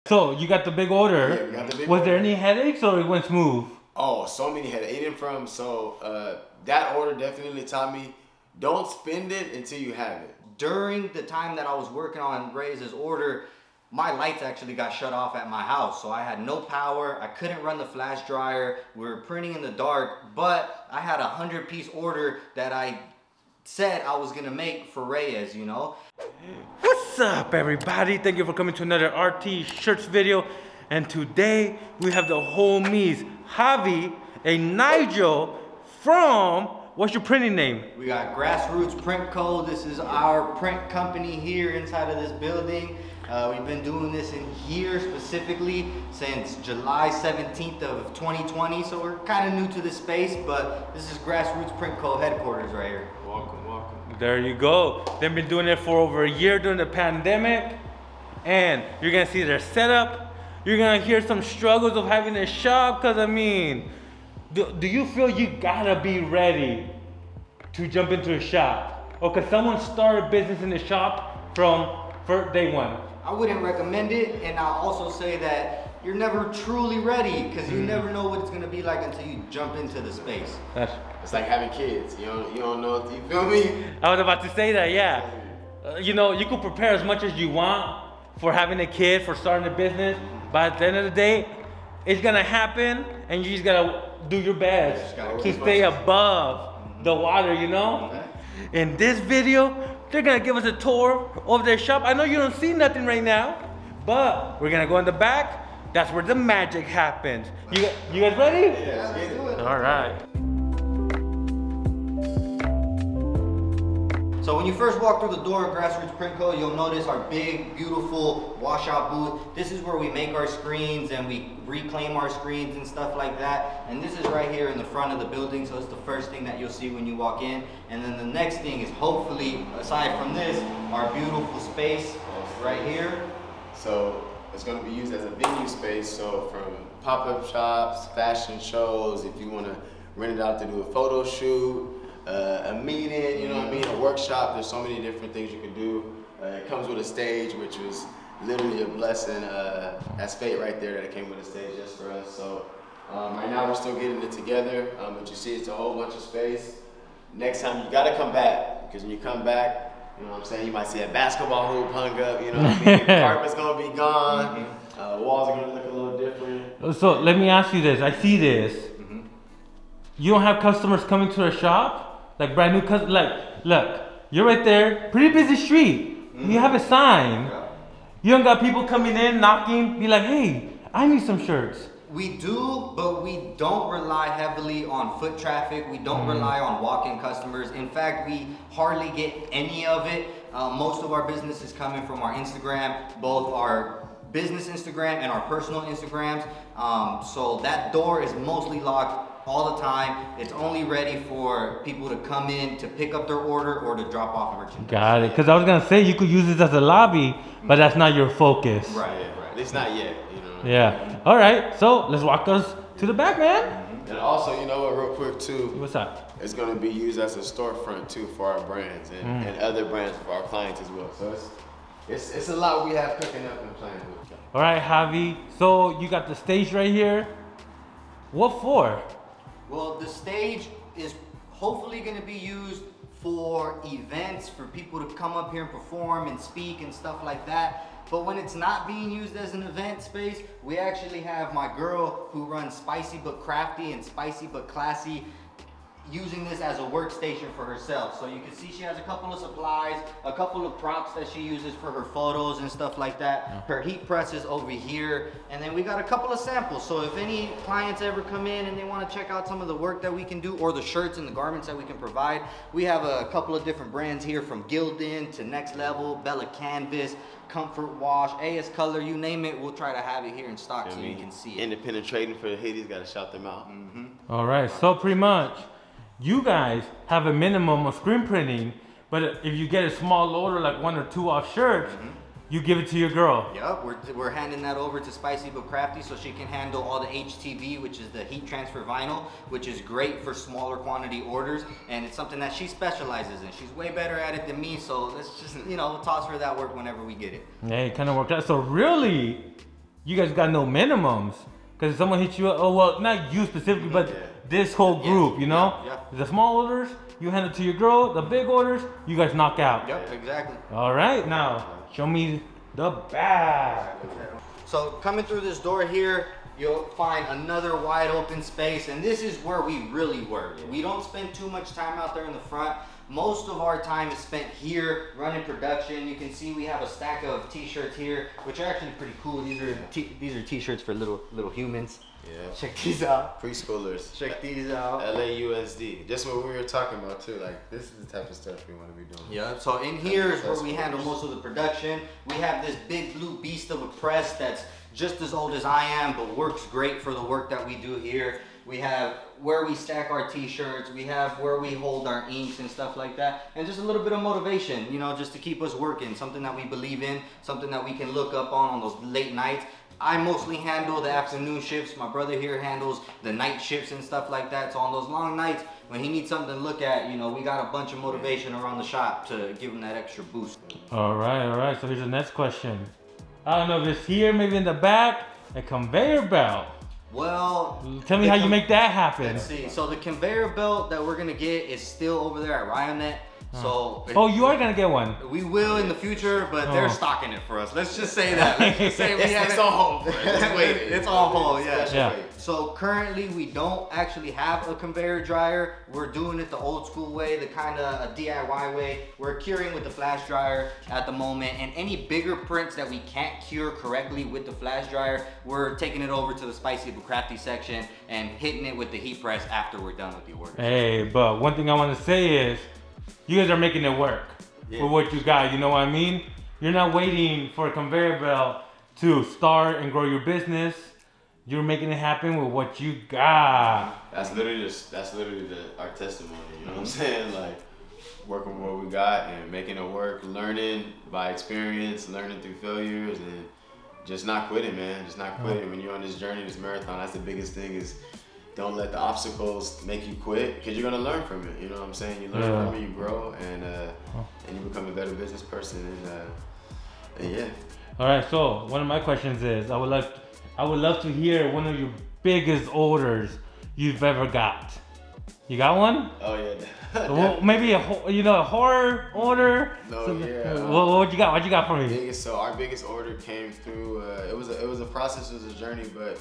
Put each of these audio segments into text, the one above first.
So you got the big order. Yeah, we got the big Was order. there any headaches or it went smooth? Oh, so many headaches. That order definitely taught me, don't spend it until you have it. During the time that I was working on Ray's order, my lights actually got shut off at my house. So I had no power, I couldn't run the flash dryer, we were printing in the dark, but I had a 100-piece order that I said I was gonna make for Reyes, you know? What's up, everybody? Thank you for coming to another RTE shirts video. And today we have the homies, Javi and Nigel from, what's your printing name? We got Grassroots Print Co. This is our print company here inside of this building. We've been doing this in here specifically since July 17th of 2020. So we're kind of new to this space, but this is Grassroots Print Co. headquarters right here. Welcome, welcome. There you go. They've been doing it for over a year during the pandemic. And you're gonna see their setup. You're gonna hear some struggles of having a shop, because I mean, do you feel you gotta be ready to jump into a shop? Or could someone start a business in the shop from day one? I wouldn't recommend it, and I'll also say that you're never truly ready, because you never know what it's gonna be like until you jump into the space. It's like having kids. You don't know if you feel me. I was about to say that, yeah. You know, you could prepare as much as you want for having a kid, for starting a business, but at the end of the day, it's gonna happen, and you just gotta do your best to stay above the water, you know? In this video, they're gonna give us a tour of their shop. I know you don't see nothing right now, but we're gonna go in the back. That's where the magic happens. You guys ready? Yeah, let's do it. All right. So when you first walk through the door of Grassroots Print Co., you'll notice our big, beautiful washout booth. This is where we make our screens and we reclaim our screens and stuff like that. And this is right here in the front of the building, so it's the first thing that you'll see when you walk in. And then the next thing is, hopefully, aside from this, our beautiful space right here. So it's going to be used as a venue space. So from pop-up shops, fashion shows, if you want to rent it out to do a photo shoot, a meeting, you know what I mean, a workshop, there's so many different things you can do. It comes with a stage, which was literally a blessing. That's fate right there that it came with a stage just for us. So right now we're still getting it together, but you see it's a whole bunch of space. Next time you gotta come back, because when you come back, you know what I'm saying, you might see a basketball hoop hung up, you know what I mean, the carpet's gonna be gone, walls are gonna look a little different. So let me ask you this, I see this. You don't have customers coming to the shop? Like brand new customers, like, look, you're right there, pretty busy street. You have a sign. You don't got people coming in, knocking, be like, hey, I need some shirts. We do, but we don't rely heavily on foot traffic. We don't rely on walk-in customers. In fact, we hardly get any of it. Most of our business is coming from our Instagram, both our business Instagram and our personal Instagrams. So that door is mostly locked all the time. It's only ready for people to come in to pick up their order or to drop off merchandise. Got it, because I was gonna say you could use this as a lobby, but that's not your focus. Right. At least not yet, you know. Yeah, all right, so let's walk us to the back, man. And also, you know what, real quick too, What's up? it's gonna be used as a storefront too for our brands and other brands for our clients as well. So it's a lot we have cooking up and playing with. All right, Javi, so you got the stage right here. What for? Well, the stage is hopefully going to be used for events, for people to come up here and perform and speak and stuff like that. But when it's not being used as an event space, we actually have my girl who runs Spicy But Crafty and Spicy But Classy using this as a workstation for herself. So you can see she has a couple of supplies, a couple of props that she uses for her photos and stuff like that. Her heat press is over here, and then we got a couple of samples. So if any clients ever come in and they want to check out some of the work that we can do, or the shirts and the garments that we can provide, we have a couple of different brands here, from Gildan to Next Level, Bella Canvas, Comfort Wash, AS Color, you name it, we'll try to have it here in stock so you can see it. Independent trading for the Hades, gotta shout them out. All right, so pretty much, you guys have a minimum of screen printing, but if you get a small order, like 1 or 2 off shirts, you give it to your girl. Yep, we're handing that over to Spicy But Crafty so she can handle all the HTV, which is the heat transfer vinyl, which is great for smaller quantity orders, and it's something that she specializes in. She's way better at it than me, so let's just, you know, toss her that work whenever we get it. Yeah, it kind of worked out. So really, you guys got no minimums. Because someone hits you up, oh well, not you specifically, but this whole group, you know? The small orders, you hand it to your girl. The big orders, you guys knock out. Yep, exactly. All right, now show me the back. So coming through this door here, you'll find another wide open space, and this is where we really work. We don't spend too much time out there in the front. Most of our time is spent here running production. You can see we have a stack of t-shirts here, which are actually pretty cool. These are t-shirts for little humans. Yeah. Check these out. Preschoolers. Check these out. LAUSD. Just what we were talking about too. Like, this is the type of stuff we want to be doing. Yeah. So in here is where we handle most of the production. We have this big blue beast of a press that's just as old as I am, but works great for the work that we do here. We have where we stack our t-shirts, we have where we hold our inks and stuff like that, and just a little bit of motivation, you know, just to keep us working, something that we believe in, something that we can look up on those late nights. I mostly handle the afternoon shifts. My brother here handles the night shifts and stuff like that. So on those long nights, when he needs something to look at, you know, we got a bunch of motivation around the shop to give him that extra boost. All right. So here's the next question. I don't know if it's here, maybe in the back, a conveyor belt. Well, tell me how you make that happen. Let's see. So the conveyor belt that we're gonna get is still over there at Ryonet. So you are gonna get one. We will in the future, but they're stocking it for us. Let's just say that. Let's just say it's on hold. It's on hold. Yeah. So currently we don't actually have a conveyor dryer. We're doing it the old school way, the kind of a DIY way. We're curing with the flash dryer at the moment, and any bigger prints that we can't cure correctly with the flash dryer, we're taking it over to the spicy but crafty section and hitting it with the heat press after we're done with the order. Hey, but one thing I want to say is, you guys are making it work with what you got, you know what I mean? You're not waiting for a conveyor belt to start and grow your business. You're making it happen with what you got. That's literally our testimony, you know what I'm saying? Like, working with what we got and making it work, learning by experience, learning through failures, and just not quitting, man. Just not quitting. When you're on this journey, this marathon, that's the biggest thing is, don't let the obstacles make you quit, because you're gonna learn from it. You know what I'm saying? You learn from it, you grow, and you become a better business person. And yeah. All right. So one of my questions is, I would love to hear one of your biggest orders you've ever got. You got one? Oh yeah. Well, maybe a horror order. No, yeah. What you got? What you got for me? So our biggest order came through. It was a process, it was a journey, but.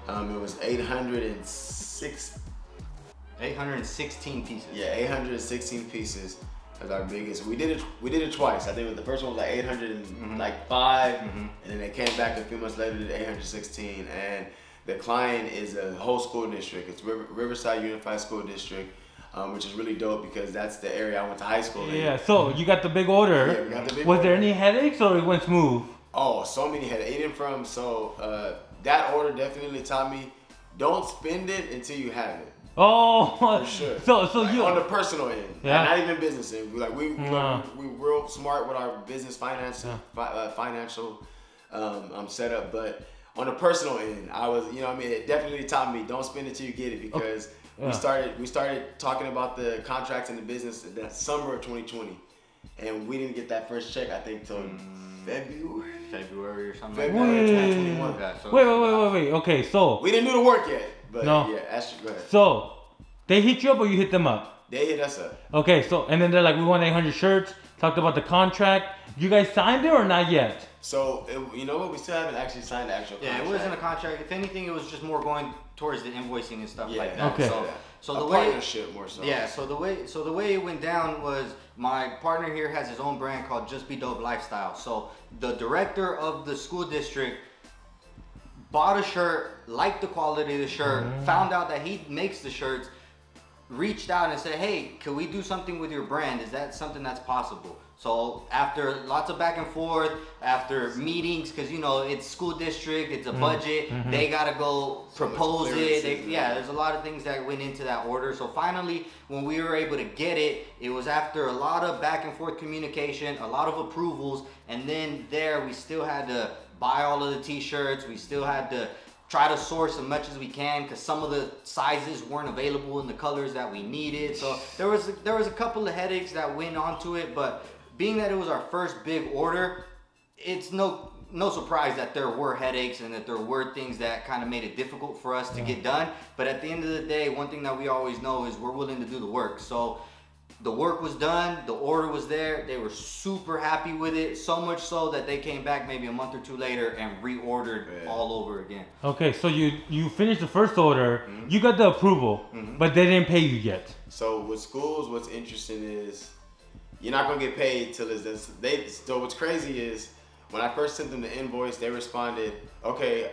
It was 816 pieces. Yeah, 816 pieces was our biggest. We did it twice. I think the first one was like 805, and then they came back a few months later to 816. And the client is a whole school district. It's Riverside Unified School District, which is really dope because that's the area I went to high school in. Yeah. So you got the big order. Yeah, we got the big Was order. there any headaches or it went smooth? Oh, so many headaches. That order definitely taught me, don't spend it until you have it. Oh, for sure. So like, you on the personal end, not even business end. We real smart with our business financial setup, but on the personal end, I was, you know what I mean, it definitely taught me, don't spend it till you get it, because we started talking about the contracts in the business in the summer of 2020, and we didn't get that first check, I think, till February or something. February 2021. Wait. Okay, so we didn't do the work yet, but yeah, Astrid, go ahead. So they hit you up or you hit them up? They hit us up. Okay, so and then they're like, we want 800 shirts. Talked about the contract. You guys signed it or not yet? So you know what? We still haven't actually signed the actual contract. Yeah, it wasn't a contract. If anything, it was just more going towards the invoicing and stuff like that. Okay. So the partnership more so. Yeah. So the way it went down was my partner here has his own brand called Just Be Dope Lifestyle. So the director of the school district bought a shirt, liked the quality of the shirt, found out that he makes the shirts, reached out and said, hey, can we do something with your brand? Is that something that's possible? So after lots of back and forth, after meetings, because you know it's school district, it's a budget, they gotta go propose it. There's a lot of things that went into that order. So finally, when we were able to get it, it was after a lot of back and forth communication, a lot of approvals, and then we still had to buy all of the t-shirts. We still had to try to source as much as we can because some of the sizes weren't available in the colors that we needed. So there was a couple of headaches that went onto it, but being that it was our first big order, it's no no surprise that there were headaches and that there were things that kind of made it difficult for us to get done. But at the end of the day, one thing that we always know is we're willing to do the work. So the work was done, the order was there, they were super happy with it, so much so that they came back maybe a month or two later and reordered all over again. Okay, so you finished the first order, you got the approval, but they didn't pay you yet. So with schools, what's interesting is you're not gonna get paid till it's so what's crazy is when I first sent them the invoice, they responded, okay,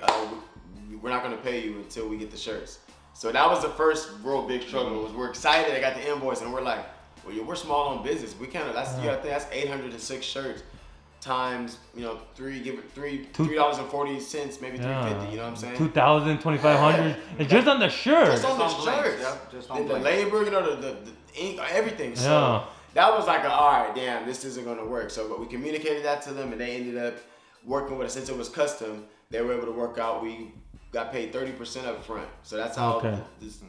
we're not gonna pay you until we get the shirts. So that was the first real big struggle. Was we're excited, I got the invoice, and we're like, well, we're small on business. We can't. That's you gotta think that's 806 shirts times $3.40, maybe $3.50. You know what I'm saying? 2,000, 2,500, and just on the shirt. Just on the shirts. Just on the labor, you know, the ink, everything. So that was like, all right, damn, this isn't gonna work. So, but we communicated that to them, and they ended up working with us. Since it was custom, they were able to work out. We got paid 30% up front. So that's how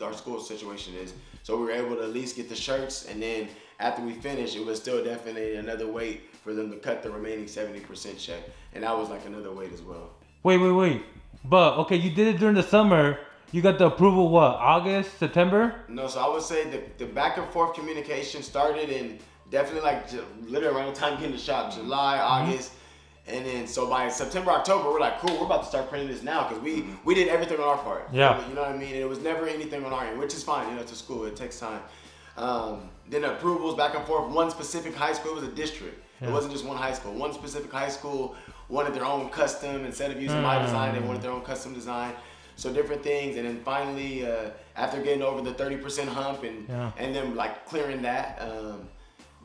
our school situation is. So we were able to at least get the shirts, and then after we finished, it was still definitely another wait for them to cut the remaining 70% check. And that was like another wait as well. Wait. But, okay, you did it during the summer. You got the approval, what, August, September? No, so I would say the back and forth communication started in definitely like literally around the time getting the shop, July, August. And then, so by September, October, we're like, cool, we're about to start printing this now, because we did everything on our part. Yeah. You know what I mean? And it was never anything on our end, which is fine. You know, it's a school, it takes time. Then approvals back and forth. One specific high school, it was a district. It wasn't just one high school. One specific high school wanted their own custom. Instead of using my design, they wanted their own custom design. So different things. And then finally, after getting over the 30% hump and then like clearing that,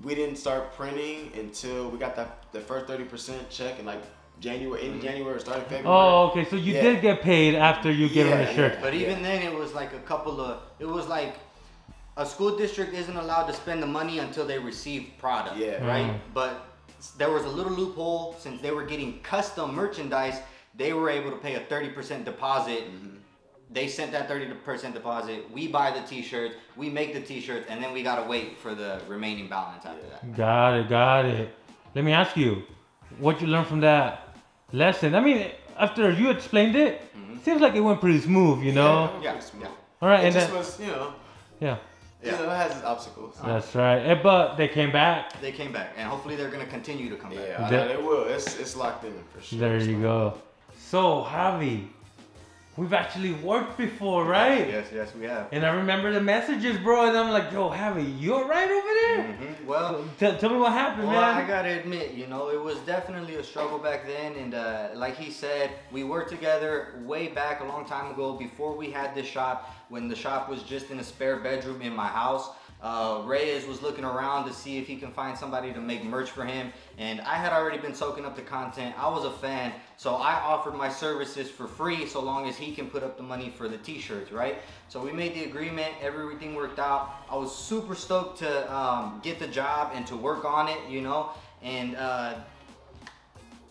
we didn't start printing until we got the first 30% check in like January, end of January, or starting February. Oh, okay. So you did get paid after you gave them the shirt. But even then, it was like it was like a school district isn't allowed to spend the money until they receive product, right? But there was a little loophole. Since they were getting custom merchandise, they were able to pay a 30% deposit. They sent that 30% deposit. We buy the t-shirts, we make the t-shirts, and then we gotta wait for the remaining balance after that. Got it. Let me ask you, what you learned from that lesson? I mean, after you explained it, seems like it went pretty smooth, you know? Yeah. All right, it and just then, was, you know. Yeah. You know, it has its obstacles. That's right. But they came back. They came back, and hopefully they're gonna continue to come back. Yeah, they will. It's locked in for sure. There you go. So, Javi, we've actually worked before, right? Yes, we have. And I remember the messages, bro, and I'm like, yo, Javi, you alright over there? Well, tell me what happened, man. I gotta admit, you know, it was definitely a struggle back then, and like he said, we worked together way back a long time ago before we had this shop, when the shop was just in a spare bedroom in my house. Reyes was looking around to see if he can find somebody to make merch for him, and I had already been soaking up the content. I was a fan, so I offered my services for free so long as he can put up the money for the t-shirts, right? So we made the agreement, everything worked out. I was super stoked to get the job and to work on it, you know, and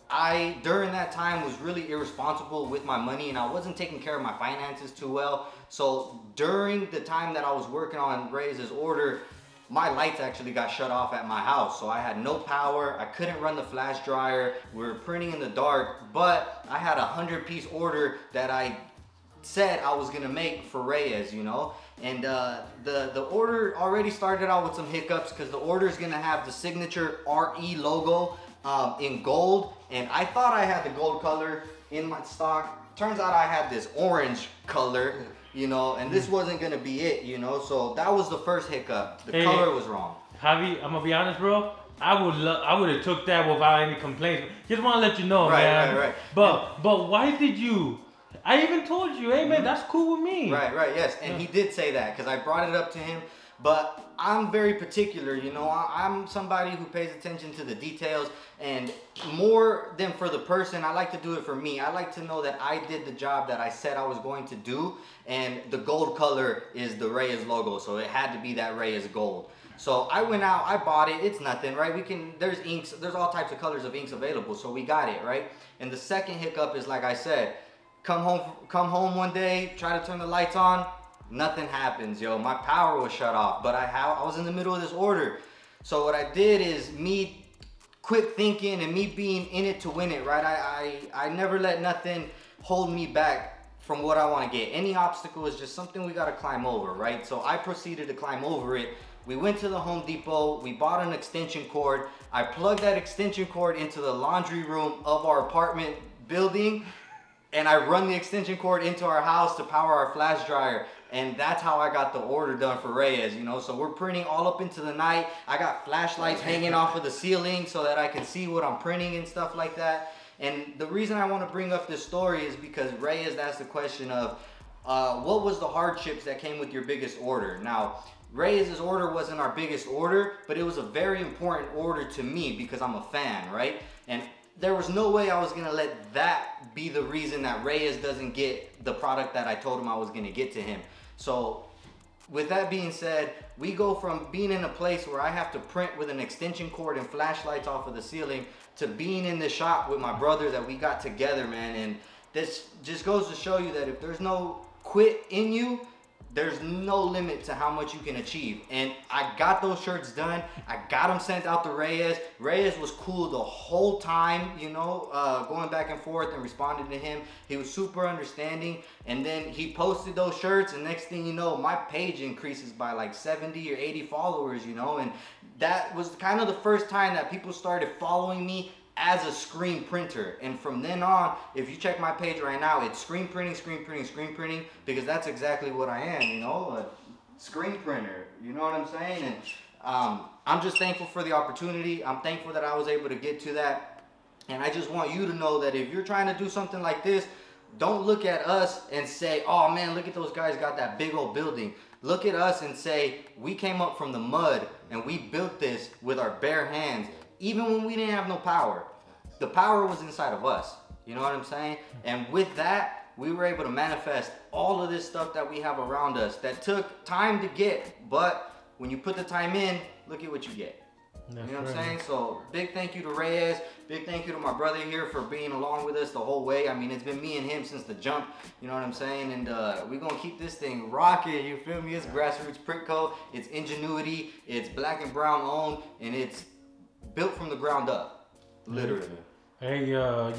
I, during that time, was really irresponsible with my money, and I wasn't taking care of my finances too well. So during the time that I was working on Reyes' order, my lights actually got shut off at my house. So I had no power, I couldn't run the flash dryer, we were printing in the dark, but I had a 100-piece order that I said I was gonna make for Reyes, you know? And the order already started out with some hiccups, because the order is gonna have the signature RE logo in gold, and I thought I had the gold color in my stock. Turns out I had this orange color, you know, and this wasn't gonna be it, you know. So that was the first hiccup. The color was wrong. Javi, I'm gonna be honest, bro. I would have took that without any complaints. Just want to let you know, man. Right. But why did you? I even told you, hey man, that's cool with me. Right, yes. And he did say that, because I brought it up to him. But I'm very particular, you know, I'm somebody who pays attention to the details, and more than for the person, I like to do it for me. I like to know that I did the job that I said I was going to do, and the gold color is the Reyes logo, so it had to be that Reyes gold. So I went out, I bought it, it's nothing, right? There's inks, there's all types of colors of inks available, so we got it, right? And the second hiccup is, like I said, come home one day, try to turn the lights on, nothing happens, yo. My power was shut off, but I was in the middle of this order. So what I did is, me quick thinking and me being in it to win it, right? I never let nothing hold me back from what I want to get. Any obstacle is just something we got to climb over, right? So I proceeded to climb over it. We went to the Home Depot, we bought an extension cord. I plugged that extension cord into the laundry room of our apartment building, and I run the extension cord into our house to power our flash dryer. And that's how I got the order done for Reyes, you know? So we're printing all up into the night. I got flashlights hanging off of the ceiling so that I can see what I'm printing and stuff like that. And the reason I want to bring up this story is because Reyes asked the question of, what was the hardships that came with your biggest order? Now, Reyes' order wasn't our biggest order, but it was a very important order to me because I'm a fan, right? And there was no way I was gonna let that be the reason that Reyes doesn't get the product that I told him I was gonna get to him. So with that being said, we go from being in a place where I have to print with an extension cord and flashlights off of the ceiling to being in the shop with my brother that we got together, man. And this just goes to show you that if there's no quit in you, there's no limit to how much you can achieve. And I got those shirts done. I got them sent out to Reyes. Reyes was cool the whole time, you know, going back and forth and responding to him. He was super understanding. And then he posted those shirts, and next thing you know, my page increases by like 70 or 80 followers, you know. And that was kind of the first time that people started following me as a screen printer. And from then on, if you check my page right now, it's screen printing, because that's exactly what I am, you know, a screen printer, you know what I'm saying? And I'm just thankful for the opportunity. I'm thankful that I was able to get to that. And I just want you to know that if you're trying to do something like this, don't look at us and say, oh man, look at those guys got that big old building. Look at us and say, we came up from the mud and we built this with our bare hands. Even when we didn't have no power, the power was inside of us. You know what I'm saying? And with that, we were able to manifest all of this stuff that we have around us that took time to get. But when you put the time in, look at what you get. That's you know what right. I'm saying? So big thank you to Reyes. Big thank you to my brother here for being along with us the whole way. I mean, it's been me and him since the jump. You know what I'm saying? And we're going to keep this thing rocking. You feel me? It's Grassroots Print Co. It's ingenuity. It's black and brown owned. And it's built from the ground up. Literally. Hey, you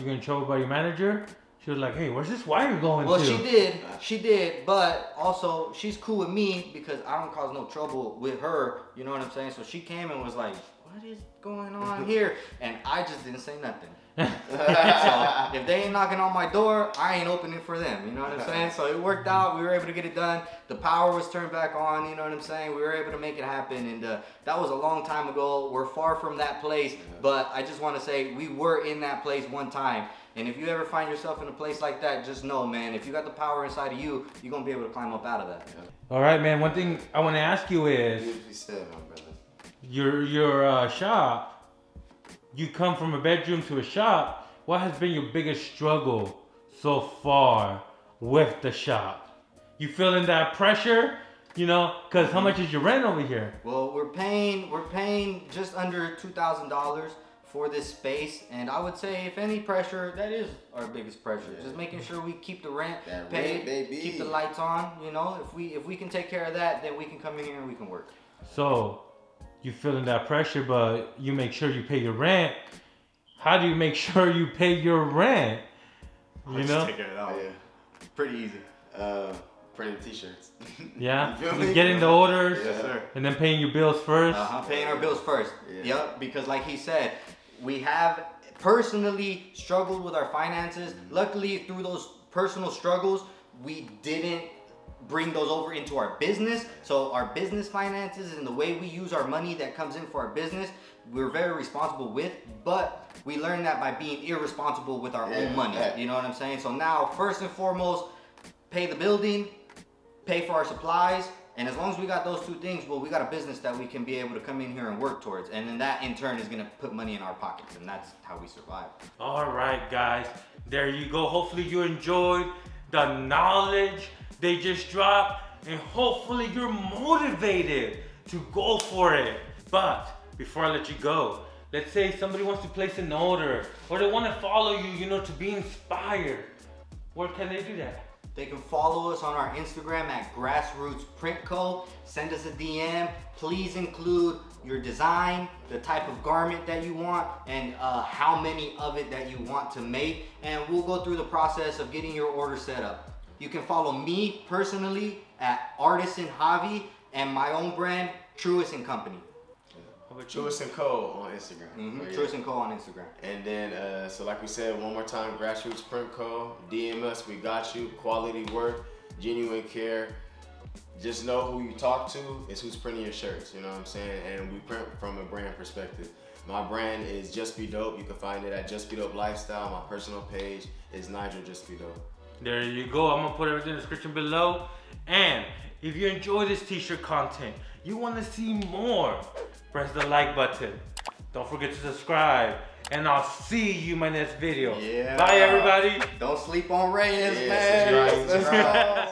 getting trouble by your manager? She was like, hey, where's this wire going Well, to? she did, but also she's cool with me because I don't cause no trouble with her, you know what I'm saying? So she came and was like, what is going on here? And I just didn't say nothing. So if they ain't knocking on my door, I ain't opening for them, you know what I'm saying? So it worked out, we were able to get it done. The power was turned back on, you know what I'm saying? We were able to make it happen, and that was a long time ago. We're far from that place, but I just want to say we were in that place one time. And if you ever find yourself in a place like that, just know, man, if you got the power inside of you, you're going to be able to climb up out of that. All right, man, one thing I want to ask you is, Beautifully said, my brother. your shop, you come from a bedroom to a shop. What has been your biggest struggle so far with the shop? You feeling that pressure? You know, because how much is your rent over here? Well, we're paying just under $2,000 for this space, and I would say if any pressure, that is our biggest pressure. Yeah. Just making sure we keep the rent paid, baby. Keep the lights on. You know, if we can take care of that, then we can come in here and we can work. So you feeling that pressure, but you make sure you pay your rent. How do you make sure you pay your rent? You know, take care of that. Yeah, pretty easy. Printing t-shirts. Yeah, getting the orders, yes, sir. And then paying your bills first. Paying our bills first. Yeah. Yep, because like he said, we have personally struggled with our finances. Luckily, through those personal struggles, we didn't bring those over into our business. So our business finances and the way we use our money that comes in for our business, we're very responsible with, but we learned that by being irresponsible with our own money. You know what I'm saying? So now, first and foremost, pay the building, pay for our supplies, and as long as we got those two things, well, we got a business that we can be able to come in here and work towards, and then that in turn is gonna put money in our pockets, and that's how we survive. All right, guys, there you go. Hopefully you enjoyed the knowledge they just dropped, and hopefully you're motivated to go for it. But before I let you go, let's say somebody wants to place an order, or they want to follow you, you know, to be inspired. Where can they do that? They can follow us on our Instagram at Grassroots Print Co. Send us a DM. Please include your design, the type of garment that you want, and how many of it that you want to make. And we'll go through the process of getting your order set up. You can follow me personally at Artisan Javi and my own brand, Truist & Company. Truist & Co. on Instagram. Truist & Co. on Instagram. And then, so like we said, one more time, Grassroots Print Co. DM us, we got you. Quality work, genuine care. Just know who you talk to is who's printing your shirts, you know what I'm saying? And we print from a brand perspective. My brand is Just Be Dope. You can find it at Just Be Dope Lifestyle. My personal page is Nigel Just Be Dope. There you go. I'm gonna put everything in the description below. And if you enjoy this t-shirt content, you want to see more, press the like button. Don't forget to subscribe. And I'll see you in my next video. Yeah. Bye, everybody. Don't sleep on Reyes, man. Subscribe.